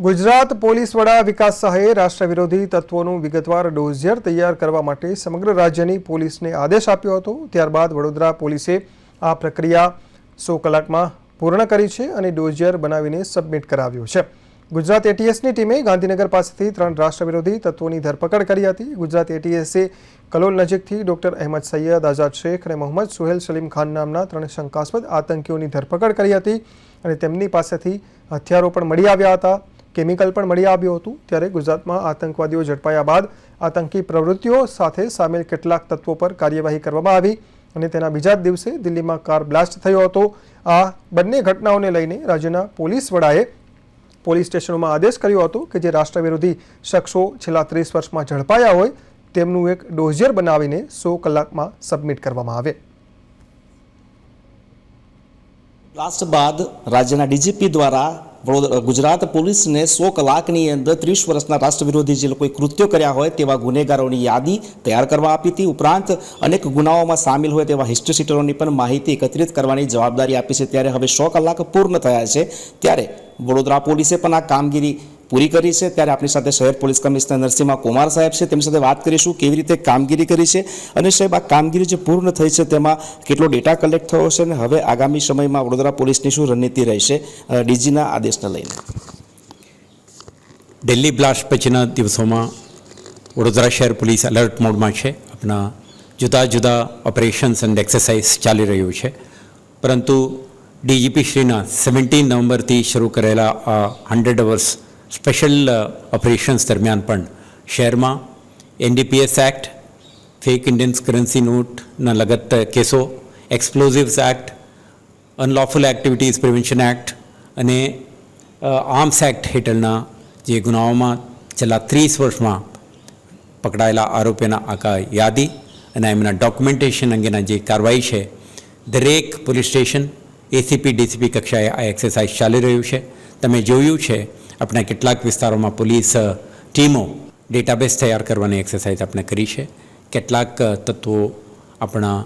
Gujarat police વડા વિકાસ સહાયે રાષ્ટ્ર વિરોધી તત્વોનું વિગતવાર ડોઝિયર તૈયાર કરવા માટે સમગ્ર રાજ્યની પોલીસને આદેશ આપ્યો હતો। ત્યારબાદ વડોદરા પોલીસે આ પ્રક્રિયા 100 કલાકમાં પૂર્ણ કરી છે અને ડોઝિયર બનાવીને સબમિટ કરાવ્યો છે। ગુજરાત એટીએસની ટીમે ગાંધીનગર પાસેથી 3 રાષ્ટ્ર વિરોધી તત્વોની ધરપકડ કરી હતી। ગુજરાત એટીએસે કલોલ નજીકથી ડોક્ટર અહેમદ સૈયદ, આઝાદ શેખ અને મોહમ્મદ સુહેલ સલીમ ખાન નામના 3 શંકાસ્પદ આતંકીઓની ધરપકડ કરી હતી અને તેમની પાસેથી હથિયારો પણ મળી આવ્યા હતા, કેમિકલ પણ મળી આવ્યું હતું। ત્યારે ગુજરાતમાં આતંકવાદીઓ ઝડપાયા બાદ આતંકી પ્રવૃત્તિઓ સાથે સામેલ કેટલાક તત્વો પર કાર્યવાહી કરવામાં આવી અને તેના બીજા જ દિવસે દિલ્હીમાં કાર બ્લાસ્ટ થયો હતો। આ બંને ઘટનાઓને લઈને રાજ્યના પોલીસ વડાએ પોલીસ સ્ટેશનોમાં આદેશ કર્યો હતો કે જે રાષ્ટ્ર વિરોધી શખ્સો છેલ્લા 30 વર્ષમાં ઝડપાયા હોય તેમનું એક ડોઝિયર બનાવીને 100 કલાકમાં સબમિટ કરવામાં આવે। બ્લાસ્ટ બાદ રાજ્યના ડીજીપી દ્વારા ગુજરાત પોલીસને 100 કલાકની અંદર 30 વર્ષના રાષ્ટ્ર વિરોધી જે લોકોએ કૃત્યો કર્યા હોય તેવા ગુનેગારોની યાદી તૈયાર કરવા આપી હતી। ઉપરાંત અનેક ગુનાઓમાં સામેલ હોય તેવા હિસ્ટ્રી શીટરોની પણ માહિતી એકત્રિત કરવાની જવાબદારી આપી છે। ત્યારે હવે 100 કલાક પૂર્ણ થયા છે, ત્યારે વડોદરા પોલીસે પણ આ કામગીરી પૂરી કરી છે। ત્યારે આપણી સાથે શહેર પોલીસ કમિશનર નરસિંહ કુમાર સાહેબ છે, તેમની સાથે વાત કરીશું કેવી રીતે કામગીરી કરી છે અને સાહેબ આ કામગીરી જે પૂર્ણ થઈ છે તેમાં કેટલો ડેટા કલેક્ટ થયો છે અને હવે આગામી સમયમાં વડોદરા પોલીસની શું રણનીતિ રહેશે ડીજીના આદેશને લઈને। દિલ્હી બ્લાસ્ટ પછીના દિવસોમાં વડોદરા શહેર પોલીસ એલર્ટ મોડમાં છે। આપણા જુદા જુદા ઓપરેશન્સ એન્ડ એક્સરસાઇઝ ચાલી રહ્યું છે, પરંતુ ડીજીપી શ્રીના 17 નવેમ્બરથી શરૂ કરેલા આ 100 અવર્સ સ્પેશિયલ ઓપરેશન્સ દરમિયાન પણ શહેરમાં NDPS act, fake Indian currency નોટના લગત કેસો, explosives act, unlawful activities prevention act અને આર્મ્સ એક્ટ હેઠળના જે ગુનાઓમાં છેલ્લા 30 વર્ષમાં પકડાયેલા આરોપીઓના આખા યાદી અને એમના ડોક્યુમેન્ટેશન અંગેના જે કાર્યવાહી છે દરેક પોલીસ સ્ટેશન એસીપી ડીસીપી કક્ષાએ આ એક્સરસાઇઝ ચાલી રહ્યું છે। તમે જોયું છે આપણા કેટલાક વિસ્તારોમાં પોલીસ ટીમો ડેટાબેઝ તૈયાર કરવાની એક્સરસાઇઝ આપણે કરી છે। કેટલાક તત્વો આપણા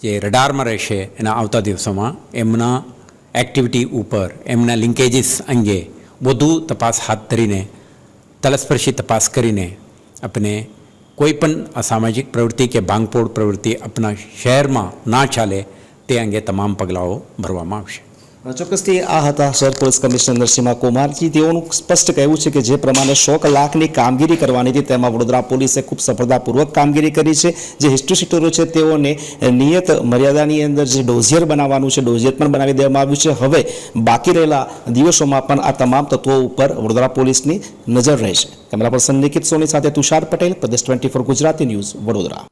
જે રડારમાં રહેશે એના આવતા દિવસોમાં એમના એક્ટિવિટી ઉપર એમના લિંકેજીસ અંગે વધુ તપાસ હાથ ધરીને તલસ્પર્શી તપાસ કરીને આપણે કોઈ પણ અસામાજિક પ્રવૃત્તિ કે ભાંગફોડ પ્રવૃત્તિ આપણા શહેરમાં ના ચાલે તે અંગે તમામ પગલાઓ ભરવામાં આવશે। ચોક્કસથી આ હતા શહેર પોલીસ કમિશનર નરસિંહ કુમારજી। તેઓનું સ્પષ્ટ કહેવું છે કે જે પ્રમાણે 100 કલાકની કામગીરી કરવાની હતી તેમાં વડોદરા પોલીસે ખૂબ સફળતાપૂર્વક કામગીરી કરી છે। જે હિસ્ટ્રી શીટરો છે તેઓને નિયત મર્યાદાની અંદર જે ડોઝિયર બનાવવાનું છે ડોઝિયર પણ બનાવી દેવામાં આવ્યું છે। હવે બાકી રહેલા દિવસોમાં પણ આ તમામ તત્વો ઉપર વડોદરા પોલીસની નજર રહેશે। કેમેરા પર્સન નિકિત સોની સાથે તુષાર પટેલ, પ્રદેશ 24 ગુજરાતી ન્યૂઝ, વડોદરા।